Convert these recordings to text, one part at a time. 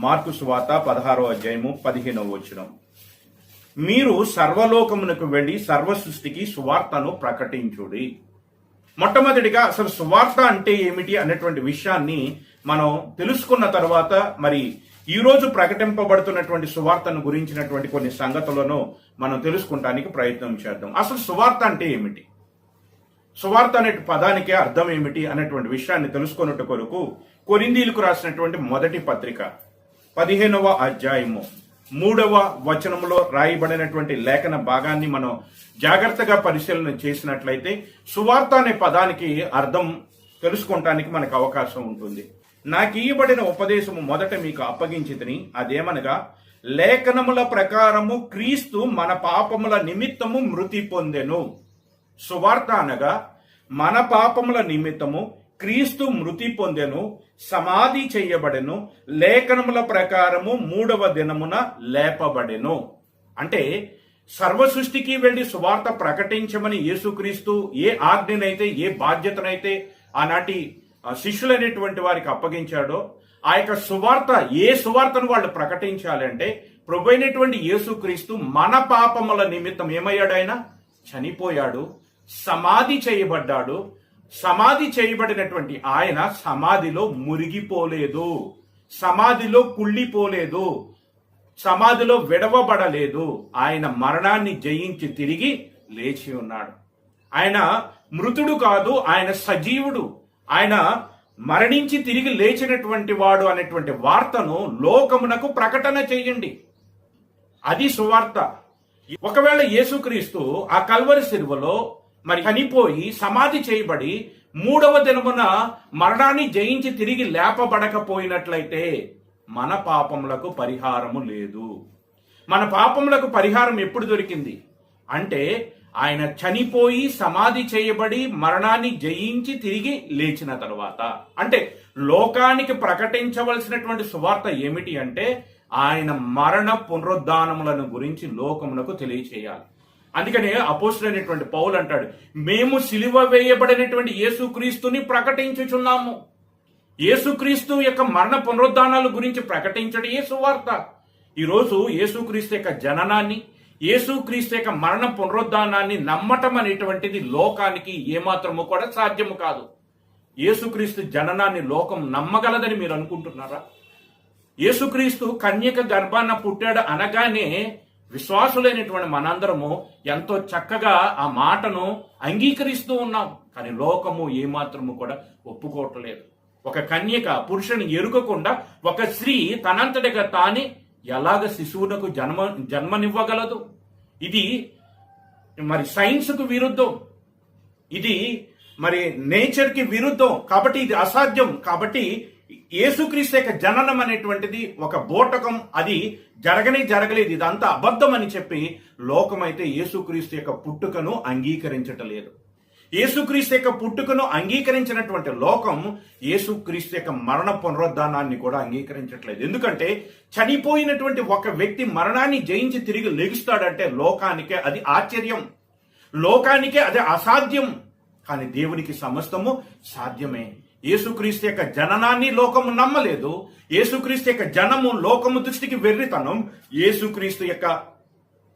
Mark సువార్త 16వ అధ్యాయము 15వ వచనం. మీరు సర్వలోకమునకు వెళ్లి సర్వ సృష్టికి సువార్తను ప్రకటించుడి. మొట్టమొదటిగా అసలు సువార్త అంటే ఏమిటి అనేటువంటి విషయాన్ని మనం తెలుసుకున్న తర్వాత మరి ఈ రోజు ప్రకటింపబడుతున్నటువంటి సువార్తను గురించినటువంటి కొన్ని సంగతులను మనం తెలుసుకుంటానికి ప్రయత్నం చేద్దాం. అసలు సువార్త అంటే ఏమిటి, సువార్త అనే పదానికి అర్థం ఏమిటి అనేటువంటి విషయాన్ని తెలుసుకున్నట్టు కొరకు కొరింథీయులకు రాసినటువంటి మొదటి పత్రిక 15వ అధ్యాయము 3వ వచనములో రాయబడినటువంటి లేఖన భాగాన్ని మనం జాగ్రత్తగా పరిశీలన చేసినట్లయితే సువార్త అనే పదానికి అర్థం తెలుసుకోవటానికి మనకు అవకాశం ఉంటుంది. నాకు ఇవ్వబడిన ఉపదేశము మొదట మీకు అప్పగించితిని, అదేమనగా లేఖనముల ప్రకారము క్రీస్తు మన పాపముల నిమిత్తము మృతి పొందెను. సువార్త అనగా మన పాపముల నిమిత్తము క్రీస్తు మృతి పొందెను, సమాధి చేయబడెను, లేఖనముల ప్రకారము 3వ దినమున లేపబడెను. అంటే సర్వ సృష్టికి వెళ్లి సువార్త ప్రకటించమని యేసుక్రీస్తు ఏ ఆజ్ఞనైతే ఏ బాధ్యతనైతే ఆనాటి శిష్యులైనటువంటి వారికి అప్పగించాడో ఆ యొక్క సువార్త, ఏ సువార్తను వాళ్ళు ప్రకటించాలంటే ప్రభు అయినటువంటి యేసుక్రీస్తు మన పాపముల నిమిత్తం ఏమయ్యాడు, ఆయన చనిపోయాడు, సమాధి చేయబడ్డాడు. సమాధి చేయబడినటువంటి ఆయన సమాధిలో మురిగిపోలేదు, సమాధిలో కుళ్ళిపోలేదు, సమాధిలో విడవబడలేదు. ఆయన మరణాన్ని జయించి తిరిగి లేచి ఉన్నాడు. ఆయన మృతుడు కాదు, ఆయన సజీవుడు. ఆయన మరణించి తిరిగి లేచినటువంటి వాడు అనేటువంటి వార్తను లోకమునకు ప్రకటన చేయండి. అది సువార్త. ఒకవేళ యేసుక్రీస్తు ఆ కల్వరి శిలువలో మరి చనిపోయి సమాధి చేయబడి 3వ దినమున మరణాన్ని జయించి తిరిగి లేపబడకపోయినట్లయితే మన పాపములకు పరిహారము లేదు. మన పాపములకు పరిహారం ఎప్పుడు దొరికింది అంటే ఆయన చనిపోయి సమాధి చేయబడి మరణాన్ని జయించి తిరిగి లేచిన తర్వాత. అంటే లోకానికి ప్రకటించవలసినటువంటి సువార్త ఏమిటి అంటే ఆయన మరణ పునరుద్ధానములను గురించి లోకమునకు తెలియచేయాలి. అందుకనే అపోస్తులైనటువంటి పౌలు అంటాడు, మేము సిలువ వేయబడినటువంటి యేసుక్రీస్తుని ప్రకటించుచున్నాము. యేసుక్రీస్తు యొక్క మరణ పునరుద్ధానాల గురించి ప్రకటించడం ఏ సువార్త. ఈరోజు యేసుక్రీస్తు యొక్క జననాన్ని, యేసుక్రీస్తు యొక్క మరణ పునరుద్ధానాన్ని నమ్మటం అనేటువంటిది లోకానికి ఏమాత్రము కూడా సాధ్యము కాదు. యేసుక్రీస్తు జననాన్ని లోకం నమ్మగలదని మీరు అనుకుంటున్నారా? యేసుక్రీస్తు కన్యక గర్భాన పుట్టాడు అనగానే విశ్వాసులైనటువంటి మనందరము ఎంతో చక్కగా ఆ మాటను అంగీకరిస్తూ ఉన్నాం. కానీ లోకము ఏమాత్రము కూడా ఒప్పుకోవట్లేదు. ఒక కన్యక పురుషుని ఎరుగకుండా ఒక స్త్రీ తనంతటిగా తానే ఎలాగ శిశువునకు జన్మనివ్వగలదు? ఇది మరి సైన్స్కు విరుద్ధం, ఇది మరి నేచర్కి విరుద్ధం. కాబట్టి ఇది అసాధ్యం. కాబట్టి యేసుక్రీస్తు యొక్క జననం అనేటువంటిది ఒక బోటకం, అది జరగలేదు, ఇదంతా అబద్ధం అని చెప్పి లోకమైతే యేసుక్రీస్తు యొక్క పుట్టుకను అంగీకరించటలేదు. యేసుక్రీస్తు యొక్క పుట్టుకను అంగీకరించినటువంటి లోకం యేసుక్రీస్తు యొక్క మరణ పునరుద్ధానాన్ని కూడా అంగీకరించట్లేదు. ఎందుకంటే చనిపోయినటువంటి ఒక వ్యక్తి మరణాన్ని జయించి తిరిగి లెగుస్తాడంటే లోకానికే అది ఆశ్చర్యం, లోకానికే అది అసాధ్యం. కానీ దేవునికి సమస్తము సాధ్యమే. యేసుక్రీస్తు యొక్క జననాన్ని లోకము నమ్మలేదు. యేసుక్రీస్తు యొక్క జనము లోకము దృష్టికి వెర్రితనం. యేసుక్రీస్తు యొక్క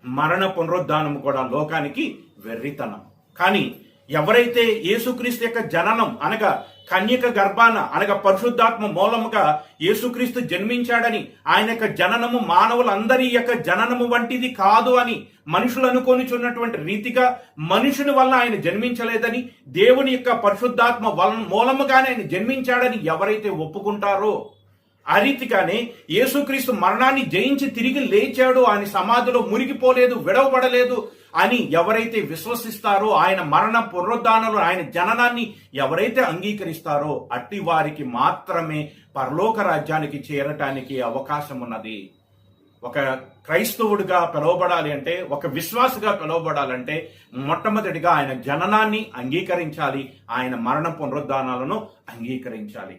మరణ పునరుద్ధానము కూడా లోకానికి వెర్రితనం. కానీ ఎవరైతే యేసుక్రీస్తు యొక్క జననం అనగా కన్యక గర్భాన అనగా పరిశుద్ధాత్మ మూలముగా యేసుక్రీస్తు జన్మించాడని, ఆయన యొక్క జననము మానవులందరి యొక్క జననము వంటిది కాదు అని మనుషులు అనుకొనిచున్నటువంటి రీతిగా మనుషుని వల్ల ఆయన జన్మించలేదని, దేవుని యొక్క పరిశుద్ధాత్మ మూలముగానే ఆయన జన్మించాడని ఎవరైతే ఒప్పుకుంటారో, ఆ రీతిగానే యేసుక్రీస్తు మరణాన్ని జయించి తిరిగి లేచాడు, ఆయన సమాధిలో మురిగిపోలేదు, విడవబడలేదు అని ఎవరైతే విశ్వసిస్తారో, ఆయన మరణ పునరుద్ధానాలు, ఆయన జననాన్ని ఎవరైతే అంగీకరిస్తారో అట్టి వారికి మాత్రమే పరలోక రాజ్యానికి చేరటానికి అవకాశం ఉన్నది. ఒక క్రైస్తవుడిగా పిలువబడాలి అంటే, ఒక విశ్వాసిగా పిలువబడాలంటే మొట్టమొదటిగా ఆయన జననాన్ని అంగీకరించాలి, ఆయన మరణ పునరుద్ధానాలను అంగీకరించాలి.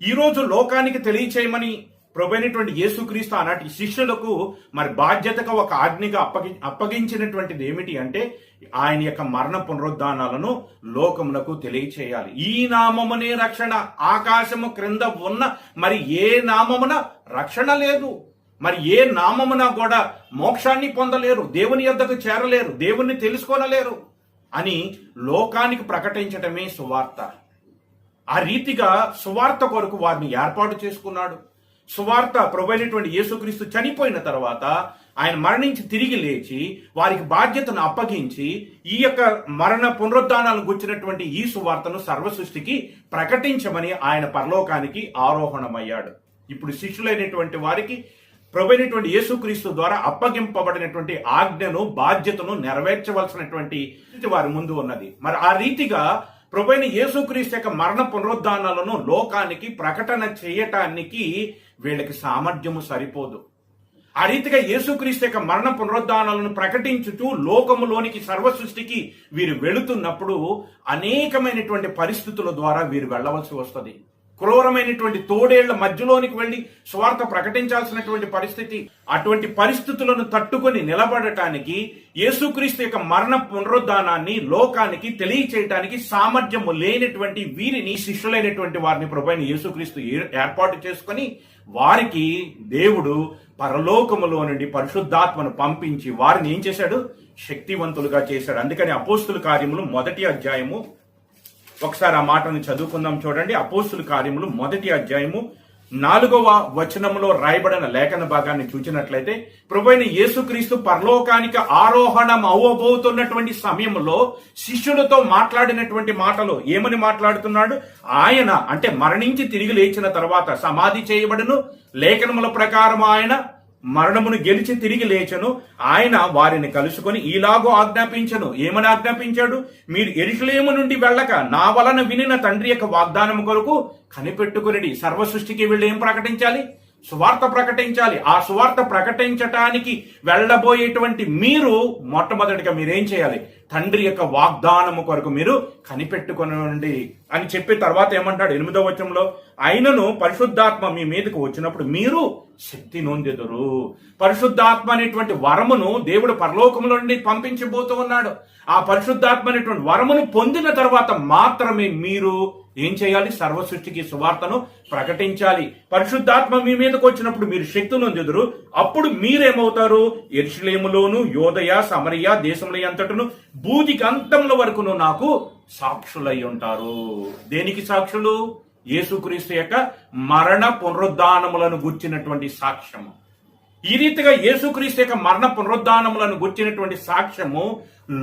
ఈరోజు లోకానికి తెలియచేయమని ప్రభువైనటువంటి యేసుక్రీస్తు ఆనాటి శిష్యులకు మరి బాధ్యతగా ఒక ఆజ్ఞగా అప్పగించినటువంటిది ఏమిటి అంటే ఆయన యొక్క మరణ పునరుద్ధానాలను లోకమునకు తెలియచేయాలి. ఈ నామమునే రక్షణ, ఆకాశము క్రింద ఉన్న మరి ఏ నామమున రక్షణ లేదు, మరి ఏ నామమున కూడా మోక్షాన్ని పొందలేరు, దేవుని యొద్దకు చేరలేరు, దేవుణ్ణి తెలుసుకోనలేరు అని లోకానికి ప్రకటించటమే సువార్త. ఆ రీతిగా సువార్త కొరకు వారిని ఏర్పాటు చేసుకున్నాడు. సువార్త ప్రభువైనటువంటి యేసుక్రీస్తు చనిపోయిన తర్వాత ఆయన మరణించి తిరిగి లేచి వారికి బాధ్యతను అప్పగించి ఈ యొక్క మరణ పునరుద్ధానాలను గుర్చినటువంటి ఈ సువార్తను సర్వ సృష్టికి ప్రకటించమని ఆయన పరలోకానికి ఆరోహణమయ్యాడు. ఇప్పుడు శిష్యులైనటువంటి వారికి ప్రభువైనటువంటి యేసుక్రీస్తు ద్వారా అప్పగింపబడినటువంటి ఆజ్ఞను, బాధ్యతను నెరవేర్చవలసినటువంటి వారి ముందు ఉన్నది. మరి ఆ రీతిగా ప్రభువైన యేసుక్రీస్తు యొక్క మరణ పునరుద్ధానాలను లోకానికి ప్రకటన చేయటానికి వీళ్ళకి సామర్థ్యము సరిపోదు. ఆ రీతిగా యేసుక్రీస్తు యొక్క మరణ పునరుద్ధానాలను ప్రకటించుతూ లోకములోనికి సర్వ సృష్టికి వీరు వెళుతున్నప్పుడు అనేకమైనటువంటి పరిస్థితుల ద్వారా వీరు వెళ్ళవలసి వస్తుంది. క్రూరమైనటువంటి తోడేళ్ల మధ్యలోనికి వెళ్లి స్వార్థ ప్రకటించాల్సినటువంటి పరిస్థితి. అటువంటి పరిస్థితులను తట్టుకొని నిలబడటానికి యేసుక్రీస్తు యొక్క మరణ పునరుద్ధానాన్ని లోకానికి తెలియచేయటానికి సామర్థ్యము లేనటువంటి వీరిని, శిష్యులైనటువంటి వారిని ప్రభువైన యేసుక్రీస్తు ఏర్పాటు చేసుకొని వారికి దేవుడు పరలోకములో నుండి పరిశుద్ధాత్మను పంపించి వారిని ఏం చేశాడు? శక్తివంతులుగా చేశాడు. అందుకని అపోస్తుల కార్యములు 1వ అధ్యాయము, ఒకసారి ఆ మాటను చదువుకుందాం చూడండి. అపోస్తుల కార్యములు 1వ అధ్యాయము 4వ వచనంలో రాయబడిన లేఖన భాగాన్ని చూచినట్లయితే ప్రభువైన యేసుక్రీస్తు పరలోకానికి ఆరోహణం అవ్వబోతున్నటువంటి సమయంలో శిష్యులతో మాట్లాడినటువంటి మాటలు ఏమని మాట్లాడుతున్నాడు? ఆయన అంటే మరణించి తిరిగి లేచిన తర్వాత సమాధి చేయబడును, లేఖనముల ప్రకారం ఆయన మరణమును గెలిచి తిరిగి లేచను, ఆయన వారిని కలుసుకొని ఈలాగో ఆజ్ఞాపించను. ఏమని ఆజ్ఞాపించాడు? మీరు యెరూషలేము నుండి వెళ్ళక నా వలన వినిన తండ్రి యొక్క వాగ్దానము కొరకు కనిపెట్టుకుని సర్వ సృష్టికి వీళ్ళు ఏం ప్రకటించాలి? సువార్త ప్రకటించాలి. ఆ సువార్త ప్రకటించటానికి వెళ్ళబోయేటువంటి మీరు మొట్టమొదటిగా మీరేం చేయాలి? తండ్రి యొక్క వాగ్దానము కొరకు మీరు కనిపెట్టుకునండి అని చెప్పి తర్వాత ఏమంటాడు 8వ వచనంలో, అయినను పరిశుద్ధాత్మ మీ మీదకు వచ్చినప్పుడు మీరు శక్తి నొందెదరు. పరిశుద్ధాత్మ అనేటువంటి వరమును దేవుడు పరలోకములో నుండి పంపించబోతూ ఉన్నాడు. ఆ పరిశుద్ధాత్మ అనేటువంటి వరమును పొందిన తర్వాత మాత్రమే మీరు ఏం చేయాలి? సర్వ సృష్టికి సువార్తను ప్రకటించాలి. పరిశుద్ధాత్మ మీ మీదకు వచ్చినప్పుడు మీరు శక్తి నొందెదరు. అప్పుడు మీరేమవుతారు? యెరూషలేములోను, యోదయ, సమరయ దేశముల అంతటను భూదికి అంతముల వరకును నాకు సాక్షులై ఉంటారు. దేనికి సాక్షులు? యేసుక్రీస్తు యొక్క మరణ పునరుద్ధానములను గుర్చినటువంటి సాక్ష్యము. ఈ రీతిగా యేసుక్రీస్తు యొక్క మరణ పునరుద్ధానములను గుర్చినటువంటి సాక్ష్యము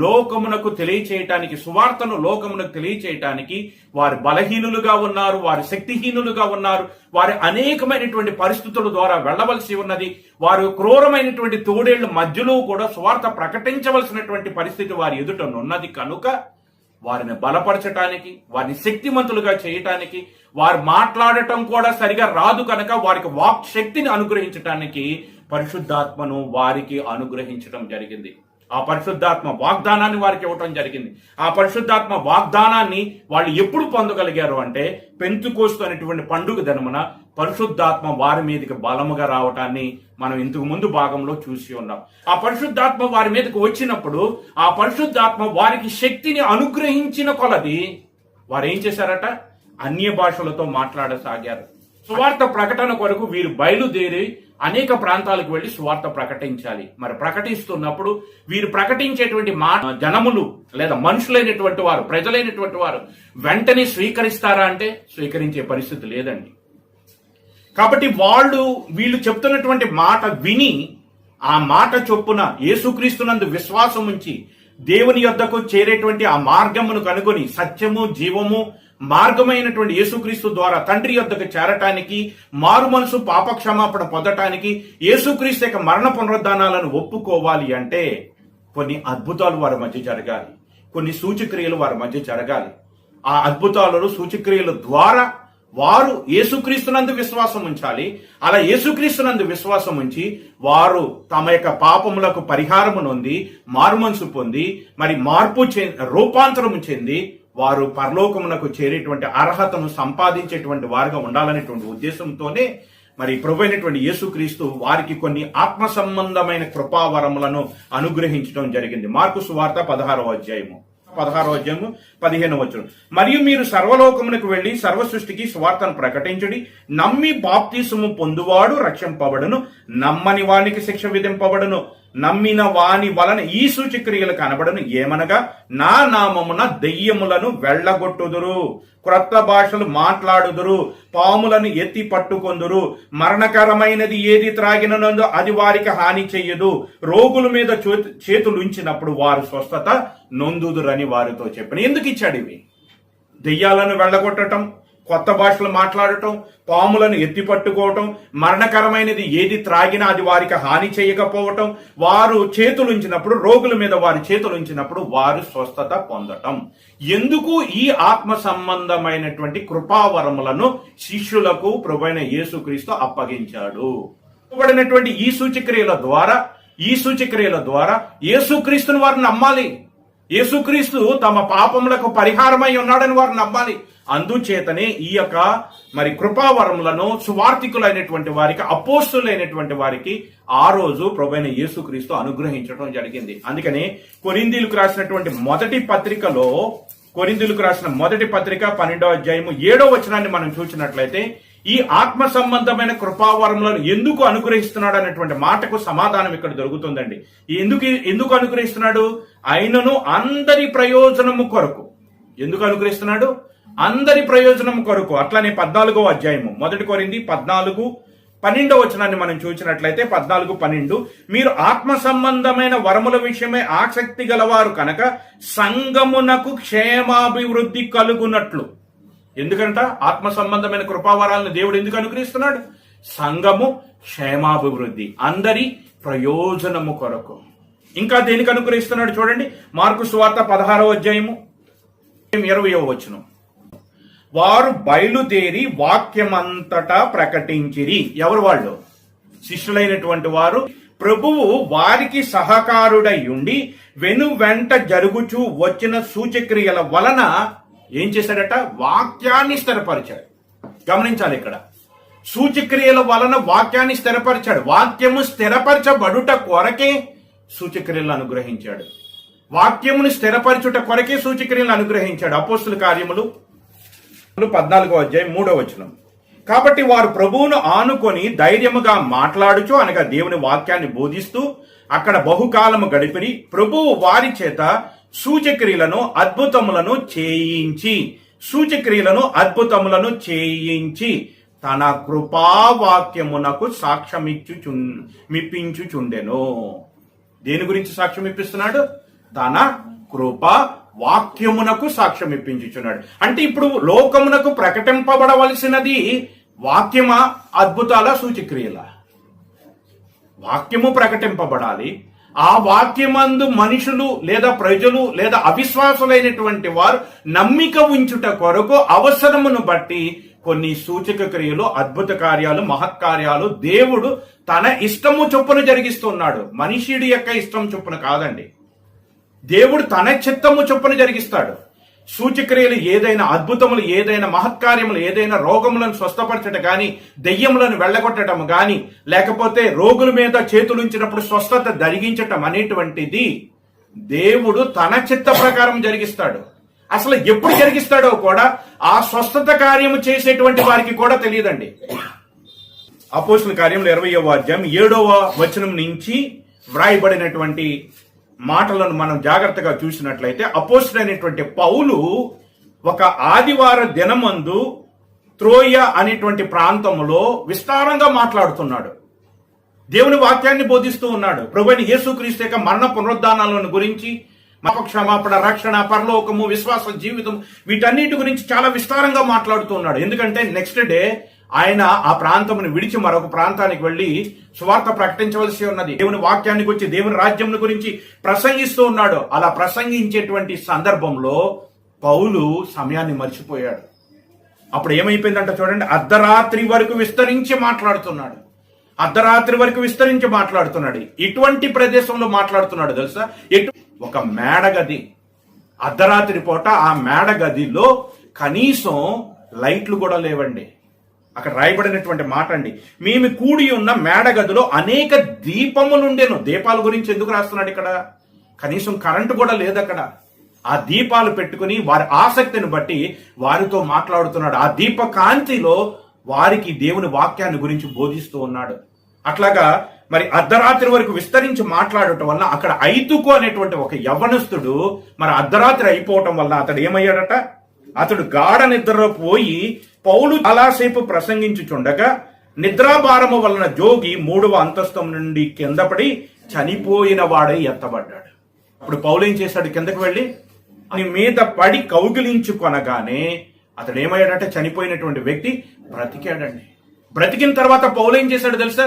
లోకమునకు తెలియచేయటానికి, సువార్తను లోకమునకు తెలియచేయటానికి వారు బలహీనులుగా ఉన్నారు, వారు శక్తిహీనులుగా ఉన్నారు, వారు అనేకమైనటువంటి పరిస్థితుల ద్వారా వెళ్ళవలసి ఉన్నది, వారు క్రూరమైనటువంటి తోడేళ్ల మధ్యలో కూడా సువార్త ప్రకటించవలసినటువంటి పరిస్థితి వారి ఎదుట ఉన్నది. కనుక వారిని బలపరచటానికి, వారిని శక్తిమంతులుగా చేయటానికి, వారు మాట్లాడటం కూడా సరిగా రాదు కనుక వారికి వాక్ శక్తిని అనుగ్రహించటానికి పరిశుద్ధాత్మను వారికి అనుగ్రహించడం జరిగింది. ఆ పరిశుద్ధాత్మ వాగ్దానాన్ని వారికి ఇవ్వటం జరిగింది. ఆ పరిశుద్ధాత్మ వాగ్దానాన్ని వాళ్ళు ఎప్పుడు పొందగలిగారు అంటే పెంతుకోస్తు అనేటువంటి పండుగ దినమున పరిశుద్ధాత్మ వారి మీదకి బలముగా రావటాన్ని మనం ఇంతకు ముందు భాగంలో చూసి ఉన్నాం. ఆ పరిశుద్ధాత్మ వారి మీదకి వచ్చినప్పుడు ఆ పరిశుద్ధాత్మ వారికి శక్తిని అనుగ్రహించిన కొలది వారు ఏం చేశారట? అన్య భాషలతో మాట్లాడసాగారు. సువార్త ప్రకటన కొరకు వీరు బయలుదేరి అనేక ప్రాంతాలకు వెళ్లి సువార్త ప్రకటించాలి. మరి ప్రకటిస్తున్నప్పుడు వీరు ప్రకటించేటువంటి జనములు లేదా మనుషులైనటువంటి వారు, ప్రజలైనటువంటి వారు వెంటనే స్వీకరిస్తారా అంటే స్వీకరించే పరిస్థితి లేదండి. కాబట్టి వీళ్ళు చెప్తున్నటువంటి మాట విని ఆ మాట చొప్పున యేసుక్రీస్తునందు విశ్వాసం ఉంచి దేవుని యొద్దకు చేరేటువంటి ఆ మార్గమును కనుగొని సత్యము, జీవము మార్గమైనటువంటి యేసుక్రీస్తు ద్వారా తండ్రి యొద్దకు చేరటానికి, మారు మనసు, పాపక్షమాపణ పొందటానికి, యేసుక్రీస్తు యొక్క మరణ పునరుద్ధానాలను ఒప్పుకోవాలి అంటే కొన్ని అద్భుతాలు వారి మధ్య జరగాలి, కొన్ని సూచక్రియలు వారి మధ్య జరగాలి. ఆ అద్భుతాలను, సూచక్రియల ద్వారా వారు యేసుక్రీస్తునందు విశ్వాసం ఉంచాలి. అలా యేసుక్రీస్తునందు విశ్వాసం ఉంచి వారు తమ యొక్క పాపములకు పరిహారము నొంది, మారుమనసు పొంది, మరి రూపాంతరము చెంది వారు పరలోకమునకు చేరేటువంటి అర్హతను సంపాదించేటువంటి వారుగా ఉండాలనేటువంటి ఉద్దేశంతోనే మరి ప్రభు అయినటువంటి యేసుక్రీస్తు వారికి కొన్ని ఆత్మ సంబంధమైన కృపావరములను అనుగ్రహించడం జరిగింది. మార్కు సువార్త 16వ అధ్యాయము 15వ వచనం. మరియు మీరు సర్వలోకమునకు వెళ్లి సర్వ సృష్టికి సువార్తను ప్రకటించుడి. నమ్మి బాప్తిసము పొందువాడు రక్షింపబడును, నమ్మని వానికి శిక్ష విధింపబడును. నమ్మిన వాని వలన ఈ సూచక్రియలు కనబడను. ఏమనగా నా నామమున దెయ్యములను వెళ్ళగొట్టుదురు, క్రొత్త భాషలు మాట్లాడుదురు, పాములను ఎత్తి పట్టుకొందురు, మరణకరమైనది ఏది త్రాగినందు అది వారికి హాని చెయ్యదు, రోగుల మీద చేతులుంచినప్పుడు వారు స్వస్థత నొందుదురని వారితో చెప్పిన. ఎందుకు ఇచ్చాడు ఇవి? దెయ్యాలను వెళ్ళగొట్టడం, కొత్త భాషలు మాట్లాడటం, పాములను ఎత్తి పట్టుకోవటం, మరణకరమైనది ఏది త్రాగినా అది వారికి హాని చేయకపోవటం, వారు చేతులుంచినప్పుడు రోగుల మీద వారి చేతులుంచినప్పుడు వారు స్వస్థత పొందటం. ఎందుకు ఈ ఆత్మ సంబంధమైనటువంటి కృపావరములను శిష్యులకు ప్రభువైన యేసుక్రీస్తు అప్పగించాడు? ఇవ్వబడినటువంటి ఈ సూచక్రియల ద్వారా యేసుక్రీస్తుని వారు నమ్మాలి. యేసుక్రీస్తు తమ పాపములకు పరిహారమై ఉన్నాడని వారు నమ్మాలి. అందుచేతనే ఈ యొక్క మరి కృపావరములను సువార్థికులైనటువంటి వారికి, అపోస్తులైనటువంటి వారికి ఆ రోజు ప్రభువైన యేసుక్రీస్తు అనుగ్రహించడం జరిగింది. అందుకనే కొరింథీయులకు రాసినటువంటి మొదటి పత్రికలో, కొరింథీయులకు రాసిన మొదటి పత్రిక 12వ అధ్యాయము 7వ వచనాన్ని మనం చూసినట్లయితే ఈ ఆత్మ సంబంధమైన కృపావరములను ఎందుకు అనుగ్రహిస్తున్నాడు అనేటువంటి మాటకు సమాధానం ఇక్కడ దొరుకుతుందండి. ఎందుకు అనుగ్రహిస్తున్నాడు? ఆయనను అందరి ప్రయోజనము కొరకు. ఎందుకు అనుగ్రహిస్తున్నాడు? అందరి ప్రయోజనం కొరకు. అట్లానే 14వ అధ్యాయము 1 కొరింథీ 14:12 వచనాన్ని మనం చూసినట్లయితే 14:12 మీరు ఆత్మ సంబంధమైన వరముల విషయమై ఆసక్తి గలవారు కనుక సంఘమునకు క్షేమాభివృద్ధి కలుగునట్లు. ఎందుకంట ఆత్మ సంబంధమైన కృపావరాలను దేవుడు ఎందుకు అనుగ్రహిస్తున్నాడు? సంఘము క్షేమాభివృద్ధి, అందరి ప్రయోజనము కొరకు. ఇంకా దేనికి అనుగ్రహిస్తున్నాడు చూడండి. మార్కు సువార్త 16వ అధ్యాయము 20వ వచనం. వారు బయలుదేరి వాక్యమంతటా ప్రకటించిరి. ఎవరు వాళ్ళు? శిష్యులైనటువంటి వారు. ప్రభువు వారికి సహకారుడై ఉండి వెంట జరుగుచూ వచ్చిన సూచక్రియల వలన ఏం చేశాడట? వాక్యాన్ని స్థిరపరిచాడు. గమనించాలి, ఇక్కడ సూచక్రియల వలన వాక్యాన్ని స్థిరపరిచాడు. వాక్యము స్థిరపరచబడుట కొరకే సూచక్రియలను అనుగ్రహించాడు. వాక్యమును స్థిరపరచుట కొరకే సూచక్రియలను అనుగ్రహించాడు. అపోస్తుల కార్యములు 14వ అధ్యాయం 3వ వచనం. కాబట్టి వారు ప్రభువును ఆనుకొని ధైర్యముగా మాట్లాడుచు, అనగా దేవుని వాక్యాన్ని బోధిస్తూ అక్కడ బహుకాలము గడిపిరి. ప్రభువు వారి చేత సూచక్రియలను అద్భుతములను చేయించి తన కృపావాక్యమునకు సాక్ష్యమిప్పించుచుండెను. దేని గురించి సాక్ష్యం ఇప్పిస్తున్నాడు? తన కృపా వాక్యమునకు సాక్ష్యం ఇప్పించుచున్నాడు. అంటే ఇప్పుడు లోకమునకు ప్రకటింపబడవలసినది వాక్యమా, అద్భుతాల, సూచక్రియల? వాక్యము ప్రకటింపబడాలి. ఆ వాక్యమందు మనుషులు లేదా ప్రజలు లేదా అవిశ్వాసులైనటువంటి వారు నమ్మిక ఉంచుట కొరకు అవసరమును బట్టి కొన్ని సూచక క్రియలు, అద్భుత కార్యాలు, మహత్కార్యాలు దేవుడు తన ఇష్టము చొప్పున జరిగిస్తున్నాడు. మనుష్యుడి యొక్క ఇష్టం చొప్పున కాదండి. దేవుడు తన చిత్తము చొప్పున జరిగిస్తాడు. సూచక్రియలు ఏదైనా, అద్భుతములు ఏదైనా, మహత్కార్యములు ఏదైనా, రోగములను స్వస్థపరచడం గాని, దెయ్యములను వెళ్ళగొట్టడం గాని, లేకపోతే రోగుల మీద చేతులుంచినప్పుడు స్వస్థత జరిగించటం అనేటువంటిది దేవుడు తన చిత్త ప్రకారం జరిగిస్తాడు. అసలు ఎప్పుడు జరిగిస్తాడో కూడా ఆ స్వస్థత కార్యము చేసేటువంటి వారికి కూడా తెలియదండి. అపోస్తుల కార్యములు 20వ అధ్యాయం 7వ వచనం నుంచి వ్రాయబడినటువంటి మాటలను మనం జాగ్రత్తగా చూసినట్లయితే అపోస్తులైనటువంటి పౌలు ఒక ఆదివార దినమందు త్రోయ అనేటువంటి ప్రాంతంలో విస్తారంగా మాట్లాడుతున్నాడు. దేవుని వాక్యాన్ని బోధిస్తూ ఉన్నాడు. ప్రభువైన యేసుక్రీస్తు యొక్క మరణ పునరుద్ధానాలను గురించి, క్షమాపణ, రక్షణ, పరలోకము, విశ్వాస జీవితం, వీటన్నిటి గురించి చాలా విస్తారంగా మాట్లాడుతూ ఉన్నాడు. ఎందుకంటే నెక్స్ట్ డే ఆయన ఆ ప్రాంతమును విడిచి మరొక ప్రాంతానికి వెళ్లి సువార్త ప్రకటించవలసి ఉన్నది. దేవుని వాక్యాన్ని గురించి, దేవుని రాజ్యం గురించి ప్రసంగిస్తూ ఉన్నాడు. అలా ప్రసంగించేటువంటి సందర్భంలో పౌలు సమయాన్ని మర్చిపోయాడు. అప్పుడు ఏమైపోయిందంట చూడండి. అర్ధరాత్రి వరకు విస్తరించి మాట్లాడుతున్నాడు. ఇటువంటి ప్రదేశంలో మాట్లాడుతున్నాడు తెలుసా? ఒక మేడగది, అర్ధరాత్రి పూట ఆ మేడగదిలో కనీసం లైట్లు కూడా లేవండి. అక్కడ రాయబడినటువంటి మాట అండి. మేము కూడి ఉన్న మేడగదిలో అనేక దీపములుండెను. దీపాల గురించి ఎందుకు రాస్తున్నాడు ఇక్కడ? కనీసం కరెంటు కూడా లేదు అక్కడ. ఆ దీపాలు పెట్టుకుని వారి ఆసక్తిని బట్టి వారితో మాట్లాడుతున్నాడు. ఆ దీప కాంతిలో వారికి దేవుని వాక్యాన్ని గురించి బోధిస్తూ ఉన్నాడు. అట్లాగా మరి అర్ధరాత్రి వరకు విస్తరించి మాట్లాడటం వల్ల అక్కడ ఐతుకు అనేటువంటి ఒక యవ్వనస్తుడు మరి అర్ధరాత్రి అయిపోవటం వల్ల అతడు ఏమయ్యాడట? అతడు గాఢ నిద్రలో పోయి పౌలు చాలాసేపు ప్రసంగించుచుండగా నిద్రాభారము వలన జోగి 3వ అంతస్తు నుండి కింద పడి చనిపోయిన వాడై ఎత్తబడ్డాడు. అప్పుడు పౌలు ఏం చేశాడు? కిందకు వెళ్ళి అని మీద పడి కౌగిలించుకొనగానే అతడు ఏమయ్యాడంటే చనిపోయినటువంటి వ్యక్తి బ్రతికాడండి. బ్రతికిన తర్వాత పౌలు ఏం చేశాడు తెలుసా?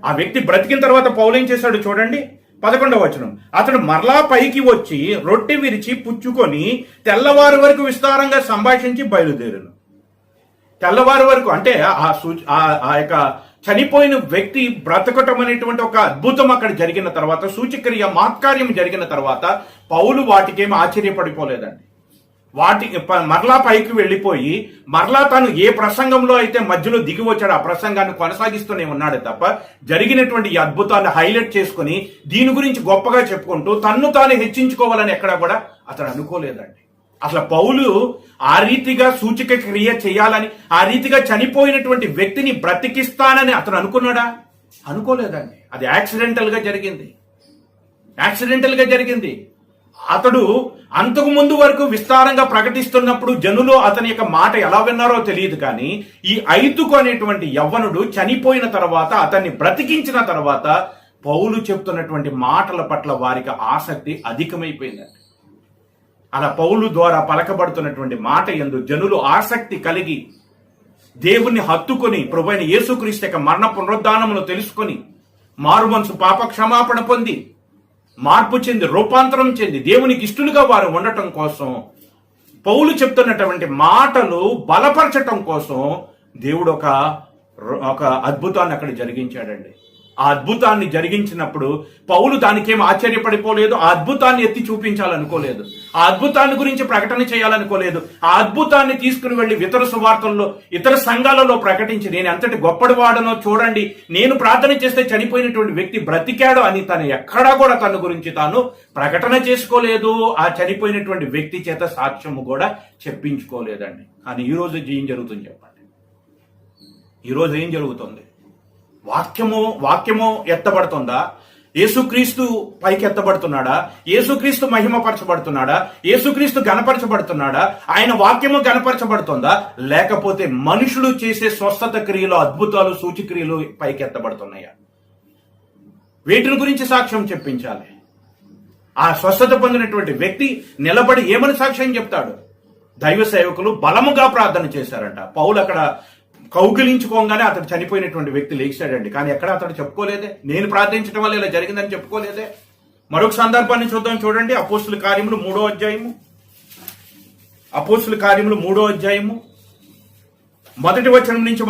ఆ వ్యక్తి బ్రతికిన తర్వాత పౌలు ఏం చేశాడు చూడండి, 11వ వచనం. అతడు మరలా పైకి వచ్చి రొట్టె విరిచి పుచ్చుకొని తెల్లవారు వరకు విస్తారంగా సంభాషించి బయలుదేరాను. తెల్లవారు వరకు అంటే ఆ యొక్క చనిపోయిన వ్యక్తి బ్రతకటం అనేటువంటి ఒక అద్భుతం అక్కడ జరిగిన తర్వాత, సూచక్రియ మహత్కార్యం జరిగిన తర్వాత పౌలు వాటికేమి ఆశ్చర్యపడిపోలేదండి. మరలా పైకి వెళ్ళిపోయి మరలా తాను ఏ ప్రసంగంలో అయితే మధ్యలో దిగి వచ్చాడు ఆ ప్రసంగాన్ని కొనసాగిస్తూనే ఉన్నాడు తప్ప జరిగినటువంటి ఈ అద్భుతాన్ని హైలైట్ చేసుకుని దీని గురించి గొప్పగా చెప్పుకుంటూ తన్ను తాను హెచ్చించుకోవాలని ఎక్కడా కూడా అతను అనుకోలేదండి. అసలు పౌలు ఆ రీతిగా సూచక క్రియ చేయాలని, ఆ రీతిగా చనిపోయినటువంటి వ్యక్తిని బ్రతికిస్తానని అతను అనుకున్నాడా? అనుకోలేదండి. అది యాక్సిడెంటల్ గా జరిగింది. అతడు అంతకు ముందు వరకు విస్తారంగా ప్రకటిస్తున్నప్పుడు జనులు అతని యొక్క మాట ఎలా విన్నారో తెలియదు. కానీ ఈ ఐతుకు అనేటువంటి యవ్వనుడు చనిపోయిన తర్వాత, అతన్ని బ్రతికించిన తర్వాత పౌలు చెప్తున్నటువంటి మాటల పట్ల వారికి ఆసక్తి అధికమైపోయిందండి. అలా పౌలు ద్వారా పలకబడుతున్నటువంటి మాట యందు జనులు ఆసక్తి కలిగి దేవుణ్ణి హత్తుకొని ప్రభువైన యేసుక్రీస్తు యొక్క మరణ పునరుద్ధానమును తెలుసుకొని మారు మనసు పాప క్షమాపణ పొంది మార్పు చెంది రూపాంతరం చెంది దేవునికి ఇష్టలుగా వారు ఉండటం కోసం, పౌలు చెప్తున్నటువంటి మాటలు బలపరచటం కోసం దేవుడు ఒక అద్భుతాన్ని అక్కడ జరిగించాడండి. ఆ అద్భుతాన్ని జరిగించినప్పుడు పౌలు దానికేం ఆశ్చర్యపడిపోలేదు. ఆ అద్భుతాన్ని ఎత్తి చూపించాలనుకోలేదు. ఆ అద్భుతాన్ని గురించి ప్రకటన చేయాలనుకోలేదు. ఆ అద్భుతాన్ని తీసుకుని వెళ్లి ఇతర సువార్తల్లో, ఇతర సంఘాలలో ప్రకటించి నేను ఎంతటి గొప్పడివాడనో చూడండి, నేను ప్రార్థన చేస్తే చనిపోయినటువంటి వ్యక్తి బ్రతికాడు అని తను ఎక్కడా కూడా తన గురించి తాను ప్రకటన చేసుకోలేదు. ఆ చనిపోయినటువంటి వ్యక్తి చేత సాక్ష్యము కూడా చెప్పించుకోలేదండి. కానీ ఈ రోజు ఏం జరుగుతుంది చెప్పండి? ఈరోజు ఏం జరుగుతుంది? వాక్యము ఎత్తబడుతుందా? యేసుక్రీస్తు పైకి ఎత్తబడుతున్నాడా? యేసుక్రీస్తు మహిమపరచబడుతున్నాడా? యేసుక్రీస్తు గణపరచబడుతున్నాడా? ఆయన వాక్యము గణపరచబడుతుందా? లేకపోతే మనుషులు చేసే స్వస్థత క్రియలు, అద్భుతాలు, సూచక్రియలు పైకి ఎత్తబడుతున్నాయా? వీటిని గురించి సాక్ష్యం చెప్పించాలి. ఆ స్వస్థత పొందినటువంటి వ్యక్తి నిలబడి ఏమని సాక్ష్యం చెప్తాడు? దైవ సేవకులు బలముగా ప్రార్థన చేశారంట. పౌలు అక్కడ కౌగిలించుకోగానే అతడు చనిపోయినటువంటి వ్యక్తి లేచాడండి. కానీ ఎక్కడ అతడు చెప్పుకోలేదే, నేను ప్రార్థించడం వల్ల ఇలా జరిగిందని చెప్పుకోలేదే. మరొక సందర్భాన్ని చూడండి. అపోస్తుల కార్యములు 3వ అధ్యాయము మొదటి వచనం నుంచి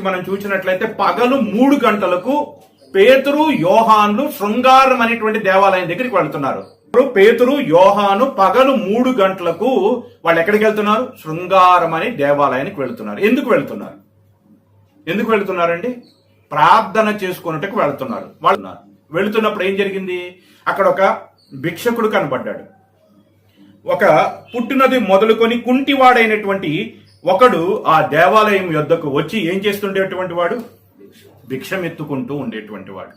మనం చూసినట్లయితే పగలు 3 గంటలకు పేతురు యోహాన్లు శృంగారం అనేటువంటి దేవాలయం దగ్గరికి వెళ్తున్నారు. పేతురు యోహాను పగలు 3 గంటలకు వాళ్ళు ఎక్కడికి వెళ్తున్నారు? శృంగారం అనే దేవాలయానికి వెళ్తున్నారు. ఎందుకు వెళ్తున్నారండి? ప్రార్థన చేసుకున్నట్టుకు వెళ్తున్నారు. వాళ్ళు వెళుతున్నప్పుడు ఏం జరిగింది? అక్కడ ఒక భిక్షకుడు కనబడ్డాడు. ఒక పుట్టినది మొదలుకొని కుంటివాడైనటువంటి ఒకడు ఆ దేవాలయం యొద్దకు వచ్చి ఏం చేస్తుండేటువంటి వాడు? భిక్షమెత్తుకుంటూ ఉండేటువంటి వాడు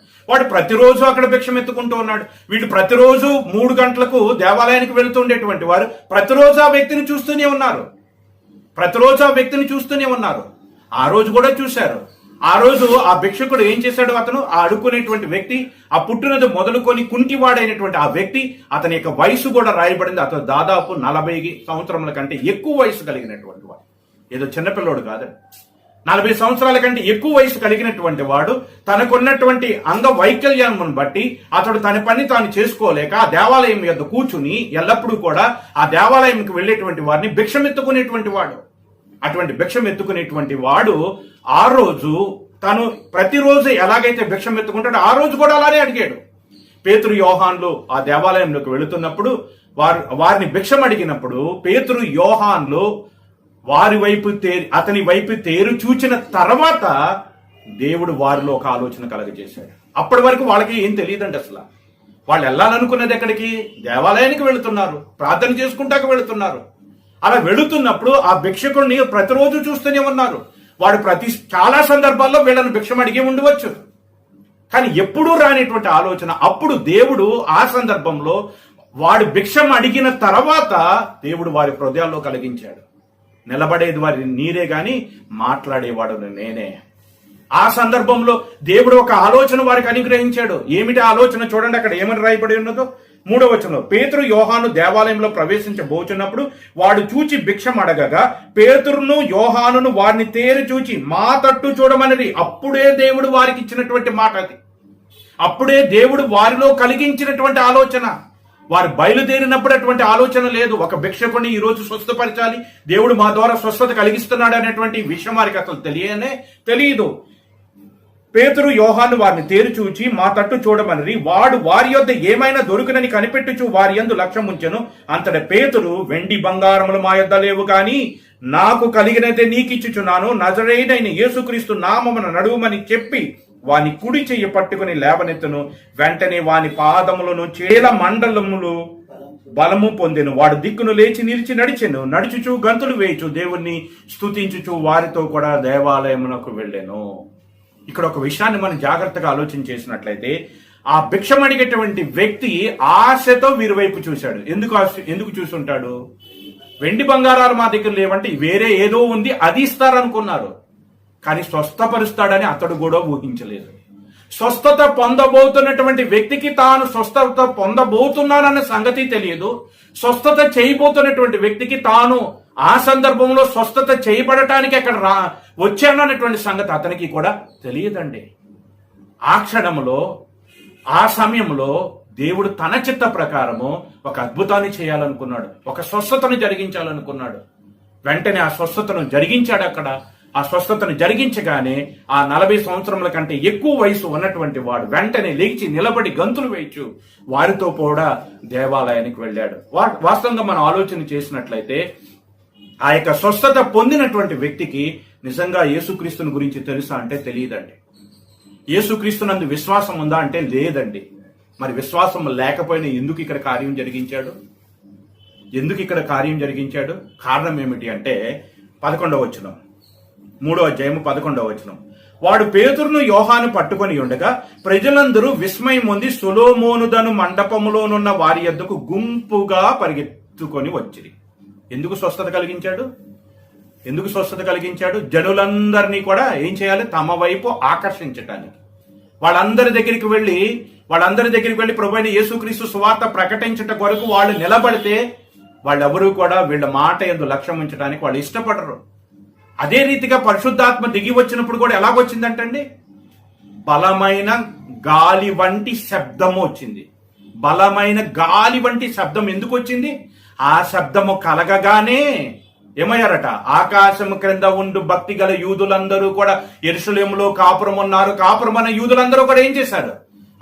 ప్రతిరోజు అక్కడ భిక్షమెత్తుకుంటూ ఉన్నాడు. వీళ్ళు ప్రతిరోజు 3 గంటలకు దేవాలయానికి వెళుతుండేటువంటి వారు ప్రతిరోజు ఆ వ్యక్తిని చూస్తూనే ఉన్నారు. ఆ రోజు కూడా చూశారు. ఆ రోజు ఆ భిక్షకుడు ఏం చేశాడు? అతను ఆ అడుక్కునేటువంటి వ్యక్తి, ఆ పుట్టినది మొదలుకొని కుంటివాడైనటువంటి ఆ వ్యక్తి, అతని యొక్క వయసు కూడా రాయబడింది. అతను దాదాపు 40 సంవత్సరముల కంటే ఎక్కువ వయసు కలిగినటువంటి వాడు. ఏదో చిన్నపిల్లోడు కాదు. 40 సంవత్సరాల కంటే ఎక్కువ వయసు కలిగినటువంటి వాడు తనకున్నటువంటి అంగవైకల్యాన్ని బట్టి అతడు తన పని తాను చేసుకోలేక ఆ దేవాలయం యొద్ద కూర్చుని ఎల్లప్పుడూ కూడా ఆ దేవాలయంకి వెళ్ళేటువంటి వారిని భిక్షమెత్తుకునేటువంటి వాడు. అటువంటి భిక్షమెత్తుకునేటువంటి వాడు ఆ రోజు తను ప్రతిరోజు ఎలాగైతే భిక్షమెత్తుకుంటాడో ఆ రోజు కూడా అలానే అడిగాడు. పేతురు యోహాన్లు ఆ దేవాలయంలోకి వెళుతున్నప్పుడు వారిని భిక్షం అడిగినప్పుడు పేతురు యోహాన్లు అతని వైపు తేరు చూచిన తర్వాత దేవుడు వారిలో ఒక ఆలోచన కలగజేశాడు. అప్పటి వరకు వాళ్ళకి ఏం తెలియదండి. అసలు వాళ్ళు వెళ్ళాలనుకున్నది ఎక్కడికి? దేవాలయానికి వెళుతున్నారు, ప్రార్థన చేసుకుంటాక వెళుతున్నారు. అలా వెళుతున్నప్పుడు ఆ భిక్షకుడిని ప్రతిరోజు చూస్తూనే ఉన్నారు. వాడు చాలా సందర్భాల్లో వీళ్ళని భిక్షం అడిగి ఉండవచ్చు, కానీ ఎప్పుడూ రానిటువంటి ఆలోచన. అప్పుడు దేవుడు ఆ సందర్భంలో వాడు భిక్షం అడిగిన తర్వాత దేవుడు వారి హృదయాల్లో కలిగించాడు. నిలబడేది వారి నీరే గాని మాట్లాడేవాడు నేనే. ఆ సందర్భంలో దేవుడు ఒక ఆలోచన వారికి అనుగ్రహించాడు. ఏమిటి ఆలోచన చూడండి, అక్కడ ఏమని రాయబడి ఉన్నదో 3వ వచనంలో. పేతురు యోహాను దేవాలయంలో ప్రవేశించబోచున్నప్పుడు వాడు చూచి భిక్షం అడగగా పేతురును యోహానును వారిని తేరి చూచి మా తట్టు చూడమని. అప్పుడే దేవుడు వారికి ఇచ్చినటువంటి మాట అది. అప్పుడే దేవుడు వారిలో కలిగించినటువంటి ఆలోచన. వారు బయలుదేరినప్పుడు అటువంటి ఆలోచన లేదు. ఒక భిక్షకుని ఈ రోజు స్వస్థపరచాలి, దేవుడు మా ద్వారా స్వస్థత కలిగిస్తున్నాడు అనేటువంటి విషయం వారికి అసలు తెలియదు. పేతురు యోహాను వారిని తేరి చూచి మా తట్టు చూడమని. వాడు వారి యొద్ద ఏమైనా దొరుకునని కనిపెట్టుచు వారి యందు లక్ష్యం ఉంచెను. అంతట పేతురు, వెండి బంగారములు మా యొద్ద లేవు గాని నాకు కలిగినదే నీకిచ్చుచున్నాను, నజరేయుడైన యేసుక్రీస్తు నామమున నడువమని చెప్పి వాని కుడి చెయ్యి పట్టుకుని లేవనెత్తును. వెంటనే వాని పాదములను చేల మండలములు బలము పొందెను. వాడు దిక్కును లేచి నిలిచి నడుచుచు గంతులు వేయుచు దేవుణ్ణి స్తుతించుచు వారితో కూడా దేవాలయమునకు వెళ్ళెను. ఇక్కడ ఒక విషయాన్ని మనం జాగ్రత్తగా ఆలోచన చేసినట్లయితే, ఆ భిక్షం అడిగేటువంటి వ్యక్తి ఆశతో వీరి వైపు చూశాడు. ఎందుకు చూసుంటాడు? వెండి బంగారాలు మా దగ్గర లేవంటే వేరే ఏదో ఉంది, అది ఇస్తారనుకున్నారు. కానీ స్వస్థపరుస్తాడని అతడు కూడా ఊహించలేదు. స్వస్థత పొందబోతున్నటువంటి వ్యక్తికి తాను స్వస్థత పొందబోతున్నానన్న సంగతి తెలియదు. స్వస్థత చేయబోతున్నటువంటి వ్యక్తికి తాను ఆ సందర్భంలో స్వస్థత చేయబడటానికి అక్కడ వచ్చానన్నటువంటి సంగతి అతనికి కూడా తెలియదండి. ఆ క్షణంలో, ఆ సమయంలో దేవుడు తన చిత్త ప్రకారము ఒక అద్భుతాన్ని చేయాలనుకున్నాడు, ఒక స్వస్థతను జరిగించాలనుకున్నాడు. వెంటనే ఆ స్వస్థతను జరిగించాడు. అక్కడ ఆ స్వస్థతను జరిగించగానే ఆ 40 సంవత్సరముల కంటే ఎక్కువ వయసు ఉన్నటువంటి వాడు వెంటనే లేచి నిలబడి గంతులు వేయచ్చు వారితో కూడా దేవాలయానికి వెళ్ళాడు. వాస్తవంగా మనం ఆలోచన చేసినట్లయితే ఆ యొక్క స్వస్థత పొందినటువంటి వ్యక్తికి నిజంగా యేసుక్రీస్తుని గురించి తెలుసా అంటే తెలియదండి. యేసుక్రీస్తునందు విశ్వాసం ఉందా అంటే లేదండి. మరి విశ్వాసం లేకపోయినా ఎందుకు ఇక్కడ కార్యం జరిగించాడు? కారణం ఏమిటి అంటే 11వ వచనం, 3వ అధ్యాయము 11వ వచనం. వాడు పేతురును యోహాను పట్టుకొని ఉండగా ప్రజలందరూ విస్మయం పొంది సొలొమోనుదను మండపములోనున్న వారి యొద్దకు గుంపుగా పరిగెత్తుకొని వచ్చిరి. ఎందుకు స్వస్థత కలిగించాడు? జనులందరినీ కూడా ఏం చేయాలి? తమ వైపు ఆకర్షించటానికి. వాళ్ళందరి దగ్గరికి వెళ్ళి ప్రభువైన యేసుక్రీస్తు సువార్త ప్రకటించుట కొరకు వాళ్ళు నిలబడితే వాళ్ళెవరూ కూడా వీళ్ళ మాట యందు లక్ష్యం ఉంచడానికి వాళ్ళు ఇష్టపడరు. అదే రీతిగా పరిశుద్ధాత్మ దిగి వచ్చినప్పుడు కూడా ఎలాగొచ్చిందంటండి? బలమైన గాలి వంటి శబ్దము వచ్చింది. బలమైన గాలి వంటి శబ్దం ఎందుకు వచ్చింది? ఆ శబ్దము కలగగానే ఏమయ్యారట? ఆకాశము క్రింద ఉండు భక్తి గల యూదులందరూ కూడా యెరూషలేములో కాపురం ఉన్నారు. కాపురమన్న యూదులందరూ కూడా ఏం చేశారు?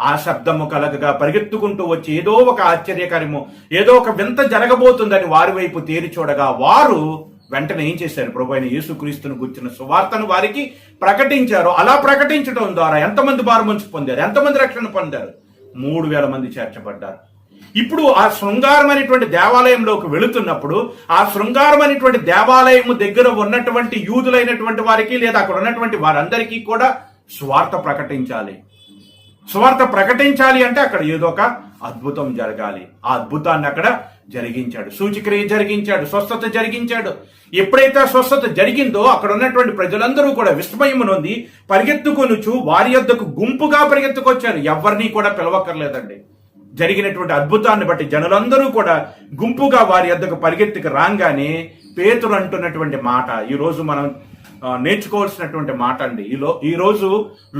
ఆ శబ్దము కలగగా పరిగెత్తుకుంటూ వచ్చి ఏదో ఒక ఆశ్చర్యకరము, ఏదో ఒక వింత జరగబోతుందని వారి వైపు తేరి చూడగా వారు వెంటనే ఏం చేశారు? ప్రభువైన యేసుక్రీస్తును గుర్చిన సువార్తను వారికి ప్రకటించారు. అలా ప్రకటించడం ద్వారా ఎంతమంది బారుమంచు పొందారు? ఎంతమంది రక్షణ పొందారు? 3000 మంది చేర్చబడ్డారు. ఇప్పుడు ఆ శృంగారం అనేటువంటి దేవాలయంలోకి వెళుతున్నప్పుడు ఆ శృంగారం అనేటువంటి దేవాలయం దగ్గర ఉన్నటువంటి యూదులైనటువంటి వారికి లేదా అక్కడ ఉన్నటువంటి వారందరికీ కూడా సువార్త ప్రకటించాలి అంటే అక్కడ ఏదో ఒక అద్భుతం జరగాలి. ఆ అద్భుతాన్ని అక్కడ జరిగించాడు. సూచక్రియ జరిగించాడు, స్వస్థత జరిగించాడు. ఎప్పుడైతే స్వస్థత జరిగిందో అక్కడ ఉన్నటువంటి ప్రజలందరూ కూడా విస్మయం నొంది పరిగెత్తుకొనుచు వారి యొద్దకు గుంపుగా పరిగెత్తుకొచ్చారు. ఎవరిని కూడా పిలవక్కర్లేదండి. జరిగినటువంటి అద్భుతాన్ని బట్టి జనులందరూ కూడా గుంపుగా వారి యొద్దకు పరిగెత్తుకు రాగానే పేతురు అంటున్నటువంటి మాట ఈరోజు మనం నేర్చుకోవాల్సినటువంటి మాట అండి. ఈ రోజు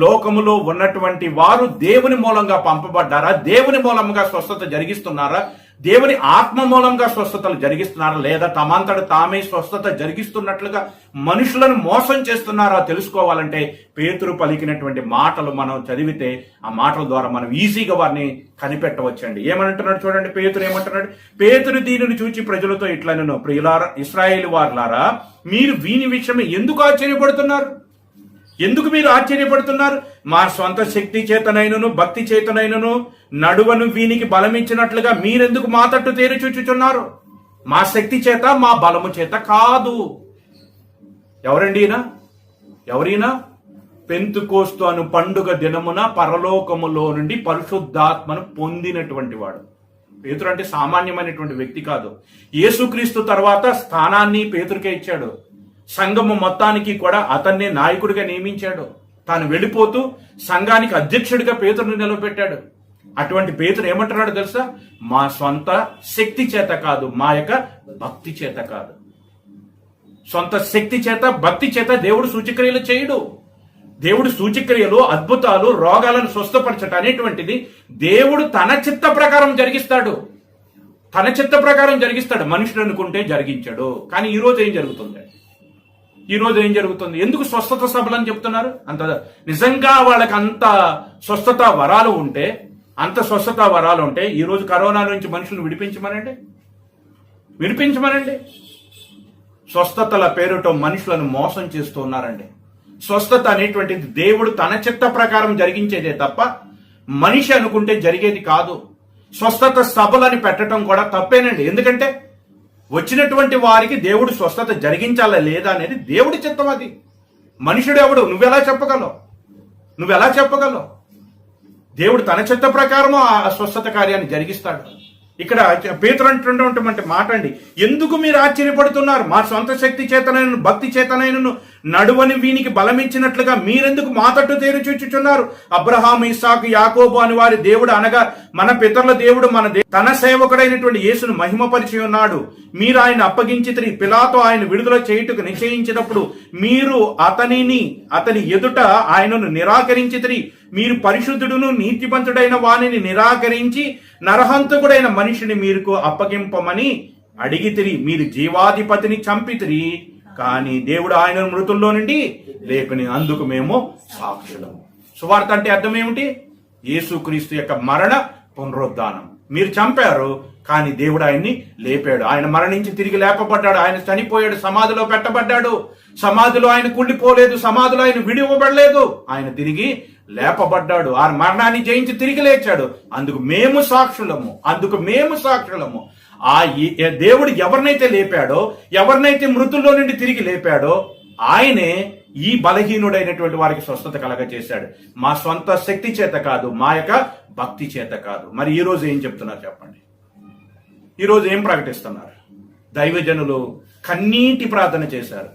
లోకములో ఉన్నటువంటి వారు దేవుని మూలంగా పంపబడ్డారా? దేవుని మూలంగా స్వస్థత జరిగిస్తున్నారా? దేవుని ఆత్మ మూలంగా స్వస్థతలు జరిగిస్తున్నారా, లేదా తమంతట తామే స్వస్థత జరిగిస్తున్నట్లుగా మనుషులను మోసం చేస్తున్నారా తెలుసుకోవాలంటే పేతురు పలికినటువంటి మాటలు మనం చదివితే ఆ మాటల ద్వారా మనం ఈజీగా వారిని కనిపెట్టవచ్చండి. ఏమంటున్నాడు చూడండి, పేతురు ఏమంటున్నాడు, పేతురు దీనిని చూచి ప్రజలతో ఇట్లనెను, ప్రియులారా ఇశ్రాయేలు వారులారా, మీరు వీని విషయమే ఎందుకు ఆశ్చర్యపడుతున్నారు? ఎందుకు మీరు ఆశ్చర్యపడుతున్నారు? మా స్వంత శక్తి చేతనైనను భక్తి చేతనైనను నడువను వీనికి బలమిచ్చినట్లుగా మీరెందుకు మా తట్టు తేరి చూచుచున్నారు? మా శక్తి చేత మా బలము చేత కాదు. ఎవరండి ఈయన? ఎవరైనా పెంతుకోస్తు అను పండుగ దినమున పరలోకములో నుండి పరిశుద్ధాత్మను పొందినటువంటి వాడు. పేతురు అంటే సామాన్యమైనటువంటి వ్యక్తి కాదు. యేసుక్రీస్తు తర్వాత స్థానాన్ని పేతురుకే ఇచ్చాడు. సంఘము మొత్తానికి కూడా అతన్నే నాయకుడిగా నియమించాడు. తాను వెళ్ళిపోతూ సంఘానికి అధ్యక్షుడిగా పేతురుని నిలబెట్టాడు. అటువంటి పేతురు ఏమంటున్నాడు తెలుసా? మా సొంత శక్తి చేత కాదు, మా యొక్క భక్తి చేత కాదు. సొంత శక్తి చేత భక్తి చేత దేవుడు సూచక్రియలు చేయడు. దేవుడు సూచక్రియలు, అద్భుతాలు, రోగాలను స్వస్థపరచడం అనేటువంటిది దేవుడు తన చిత్త ప్రకారం జరిగిస్తాడు. తన చిత్త ప్రకారం జరిగిస్తాడు. మనుషుడు అనుకుంటే జరిగించాడు. కానీ ఈరోజు ఏం జరుగుతుంది? ఎందుకు స్వస్థత సభలు అని చెప్తున్నారు? అంత నిజంగా వాళ్ళకి అంత స్వస్థత వరాలు ఉంటే ఈ రోజు కరోనా నుంచి మనుషులను విడిపించమనండి. స్వస్థతల పేరుతో మనుషులను మోసం చేస్తూ ఉన్నారండి. స్వస్థత అనేటువంటిది దేవుడు తన చిత్త ప్రకారం జరిగించేదే తప్ప మనిషి అనుకుంటే జరిగేది కాదు. స్వస్థత సభలని పెట్టడం కూడా తప్పేనండి. ఎందుకంటే వచ్చినటువంటి వారికి దేవుడు స్వస్థత జరిగించాలా లేదా అనేది దేవుడి చిత్తం. అది మనుషుడు ఎవడు? నువ్వెలా చెప్పగలవు? దేవుడు తన చిత్త ప్రకారం ఆ స్వస్థత కార్యాన్ని జరిగిస్తాడు. ఇక్కడ పేతురు అంటున్నటువంటి మాట అండి, ఎందుకు మీరు ఆశ్చర్యపడుతున్నారు? మా సొంత శక్తి చేతనైనను భక్తి చేతనైనను నడువని వీనికి బలమిచ్చినట్లుగా మీరెందుకు మా తట్టు తేరు చూచుచున్నారు? అబ్రహాము, ఇస్సాకు, యాకోబు అని వారి దేవుడు అనగా మన పితరుల దేవుడు తన సేవకుడైనటువంటి యేసును మహిమపరిచి ఉన్నాడు. మీరు ఆయన అప్పగించితిరి. పిలాతు ఆయన విడుదల చేయుటకు నిశ్చయించినప్పుడు మీరు అతని ఎదుట ఆయనను నిరాకరించితిరి. మీరు పరిశుద్ధుడును నీతిమంతుడైన వానిని నిరాకరించి నరహంతకుడైన మనిషిని మీకు అప్పగింపమని అడిగితిరి. మీరు జీవాధిపతిని చంపితిరి, కానీ దేవుడు ఆయన మృతుల్లో నుండి లేపని, అందుకు మేము సాక్షులము. సువార్త అంటే అర్థం ఏమిటి? యేసుక్రీస్తు యొక్క మరణ పునరుద్ధానం. మీరు చంపారు, కానీ దేవుడు ఆయన్ని లేపాడు. ఆయన మరణించి తిరిగి లేపబడ్డాడు. ఆయన చనిపోయాడు, సమాధిలో పెట్టబడ్డాడు. సమాధిలో ఆయన కుళ్ళిపోలేదు, సమాధిలో ఆయన విడివబడలేదు. ఆయన తిరిగి లేపబడ్డాడు. ఆ మరణాన్ని జయించి తిరిగి లేచాడు. అందుకు మేము సాక్షులము. ఆ దేవుడు ఎవరినైతే లేపాడో, ఎవరినైతే మృతుల్లో నుండి తిరిగి లేపాడో, ఆయనే ఈ బలహీనుడైనటువంటి వారికి స్వస్థత కలగజేశాడు. మా స్వంత శక్తి చేత కాదు, మా యొక్క భక్తి చేత కాదు. మరి ఈ రోజు ఏం చెప్తున్నారు చెప్పండి? ఈరోజు ఏం ప్రకటిస్తున్నారు? దైవజనులు కన్నీటి ప్రార్థన చేశారు.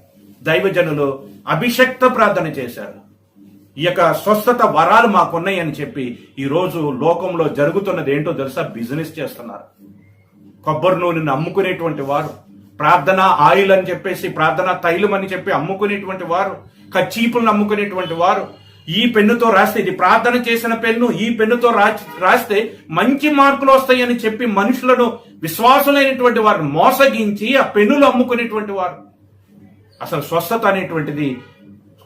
దైవజనులు అభిషక్త ప్రార్థన చేశారు. ఈ యొక్క స్వస్థత వరాలు మాకున్నాయి అని చెప్పి ఈ రోజు లోకంలో జరుగుతున్నది ఏంటో తెలుసా? బిజినెస్ చేస్తున్నారు. కొబ్బరి నూనెను అమ్ముకునేటువంటి వారు, ప్రార్థన ఆయిల్ అని చెప్పేసి ప్రార్థన తైలం అని చెప్పి అమ్ముకునేటువంటి వారు, కచ్చీపులను అమ్ముకునేటువంటి వారు, ఈ పెన్నుతో రాస్తే ఇది ప్రార్థన చేసిన పెన్ను, ఈ పెన్నుతో రాస్తే మంచి మార్కులు వస్తాయని చెప్పి మనుషులను, విశ్వాసులైనటువంటి వారిని మోసగించి ఆ పెన్నులు అమ్ముకునేటువంటి వారు. అసలు స్వస్థత అనేటువంటిది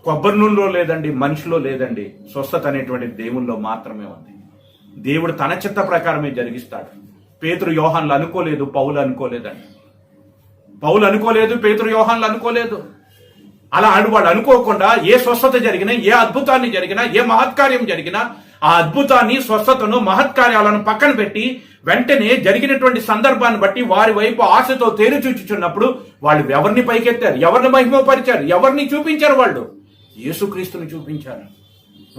కొబ్బరి నూనెలో లేదండి, మనిషిలో లేదండి. స్వస్థత అనేటువంటిది దేవుల్లో మాత్రమే ఉంది. దేవుడు తన చిత్త ప్రకారమే జరిగిస్తాడు. పేతురు యోహాన్లు అనుకోలేదు, పౌలు అనుకోలేదండి. పౌలు అనుకోలేదు, పేతురు యోహాన్లు అనుకోలేదు. అలా వాళ్ళు అనుకోకుండా ఏ స్వస్థత జరిగినా, ఏ అద్భుతాన్ని జరిగినా, ఏ మహత్కార్యం జరిగినా ఆ అద్భుతాన్ని, స్వస్థతను, మహత్కార్యాలను పక్కన పెట్టి వెంటనే జరిగినటువంటి సందర్భాన్ని బట్టి వారి వైపు ఆశతో తేరు చూచుచున్నప్పుడు వాళ్ళు ఎవరిని పైకెత్తారు? ఎవరిని మహిమపరిచారు? ఎవరిని చూపించారు? వాళ్ళు యేసుక్రీస్తుని చూపించారు.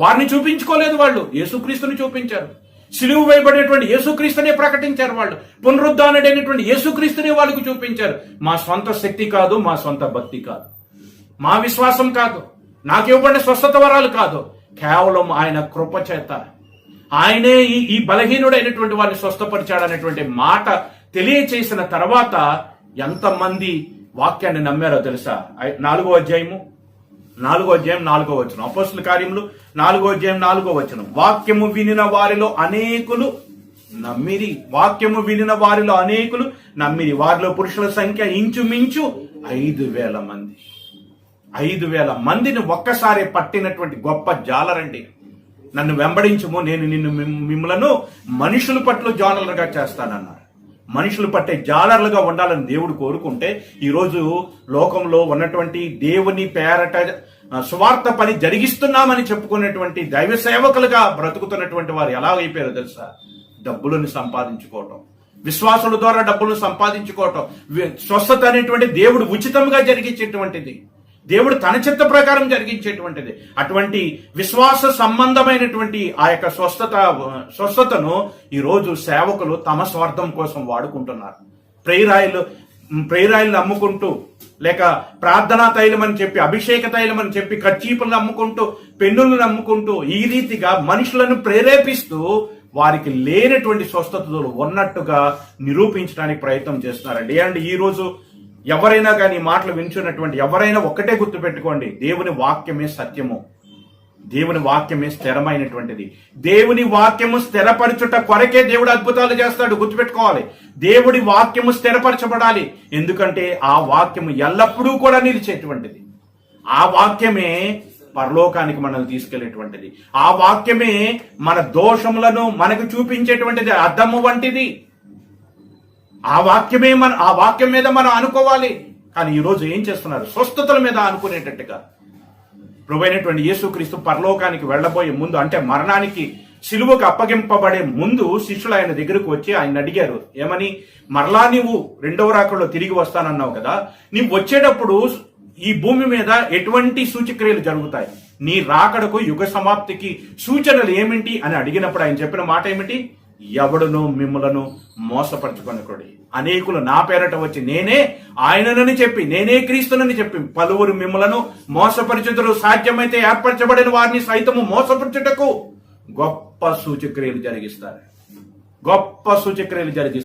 వారిని చూపించుకోలేదు, వాళ్ళు యేసుక్రీస్తుని చూపించారు. సిలువ వేయబడేటువంటి యేసుక్రీస్తునే ప్రకటించారు. వాళ్ళు పునరుద్ధానుడైనటువంటి యేసుక్రీస్తునే వాళ్ళకు చూపించారు. మా సొంత శక్తి కాదు, మా సొంత భక్తి కాదు, మా విశ్వాసం కాదు, నాకు ఇవ్వబడిన స్వస్థత వరాలు కాదు, కేవలం ఆయన కృప చేత ఆయనే ఈ బలహీనుడైనటువంటి వారిని స్వస్థపరిచాడనేటువంటి మాట తెలియచేసిన తర్వాత ఎంతమంది వాక్యాన్ని నమ్మారో తెలుసా? 4వ అధ్యాయం 4వ వచనం, అపోస్తుల కార్యములు 4వ అధ్యాయం 4వ వచనం. వాక్యము వినిన వారిలో అనేకులు నమ్మిరి. వాక్యము వినిన వారిలో అనేకులు నమ్మిరి. వారిలో పురుషుల సంఖ్య ఇంచుమించు 5,000 మంది. 5,000 మందిని ఒక్కసారి పట్టినటువంటి గొప్ప జాలరండి. నన్ను వెంబడించుము, నేను మిమ్మలను మనుషుల పట్ల జాలర్లుగా చేస్తానన్నారు. మనుషులు పట్టే జాలర్లుగా ఉండాలని దేవుడు కోరుకుంటే, ఈరోజు లోకంలో ఉన్నటువంటి దేవుని పేరట స్వార్థ పని జరిగిస్తున్నామని చెప్పుకునేటువంటి దైవ సేవకులుగా బ్రతుకుతున్నటువంటి వారు ఎలా అయిపోయారో తెలుసా? డబ్బులను సంపాదించుకోవటం, విశ్వాసుల ద్వారా డబ్బులను సంపాదించుకోవటం. స్వస్థత అనేటువంటి దేవుడు ఉచితంగా జరిగించేటువంటిది, దేవుడు తన చిత్త ప్రకారం జరిగించేటువంటిది. అటువంటి విశ్వాస సంబంధమైనటువంటి ఆ యొక్క స్వస్థతను ఈరోజు సేవకులు తమ స్వార్థం కోసం వాడుకుంటున్నారు. ప్రేరాయిలు అమ్ముకుంటూ, లేక ప్రార్థనా తైలం అని చెప్పి, అభిషేక తైలం అని చెప్పి, కర్చీపులను అమ్ముకుంటూ, పెన్నులను అమ్ముకుంటూ, ఈ రీతిగా మనుషులను ప్రేరేపిస్తూ వారికి లేనటువంటి స్వస్థతలు ఉన్నట్టుగా నిరూపించడానికి ప్రయత్నం చేస్తున్నారండి. అండ్ ఈ రోజు ఎవరైనా కానీ మాటలు వింటున్నటువంటి ఎవరైనా ఒక్కటే గుర్తుపెట్టుకోండి, దేవుని వాక్యమే సత్యము, దేవుని వాక్యమే స్థిరమైనటువంటిది. దేవుని వాక్యము స్థిరపరచుట కొరకే దేవుడు అద్భుతాలు చేస్తాడు. గుర్తుపెట్టుకోవాలి, దేవుడి వాక్యము స్థిరపరచబడాలి. ఎందుకంటే ఆ వాక్యము ఎల్లప్పుడూ కూడా నిలిచేటువంటిది. ఆ వాక్యమే పరలోకానికి మనల్ని తీసుకెళ్లేటువంటిది. ఆ వాక్యమే మన దోషములను మనకు చూపించేటువంటిది, అద్దము వంటిది. ఆ వాక్యం మీద మనం అనుకోవాలి. కానీ ఈరోజు ఏం చేస్తున్నారు? స్వస్థతల మీద అనుకునేటట్టుగా. ప్రభువైనటువంటి యేసుక్రీస్తు పరలోకానికి వెళ్ళబోయే ముందు, అంటే మరణానికి సిలువకు అప్పగింపబడే ముందు, శిష్యులు ఆయన దగ్గరకు వచ్చి ఆయన అడిగారు, ఏమని? మరలా నీవు రెండవ రాకడలో తిరిగి వస్తానన్నావు కదా, నీవు వచ్చేటప్పుడు ఈ భూమి మీద ఎటువంటి సూచక్రియలు జరుగుతాయి? నీ రాకడకు యుగ సమాప్తికి సూచనలు ఏమిటి అని అడిగినప్పుడు ఆయన చెప్పిన మాట ఏమిటి? ఎవడును మిమ్మలను మోసపరచుకొనకుడి. అనేకులు నా పేరట వచ్చి నేనే ఆయననని చెప్పి, నేనే క్రీస్తునని చెప్పి పలువురు మిమ్మలను మోసపరచుదురు. సాధ్యమైతే ఏర్పరచబడిన వారిని సైతము మోసపరచుటకు గొప్ప సూచక్రియలు జరిగిస్తారు.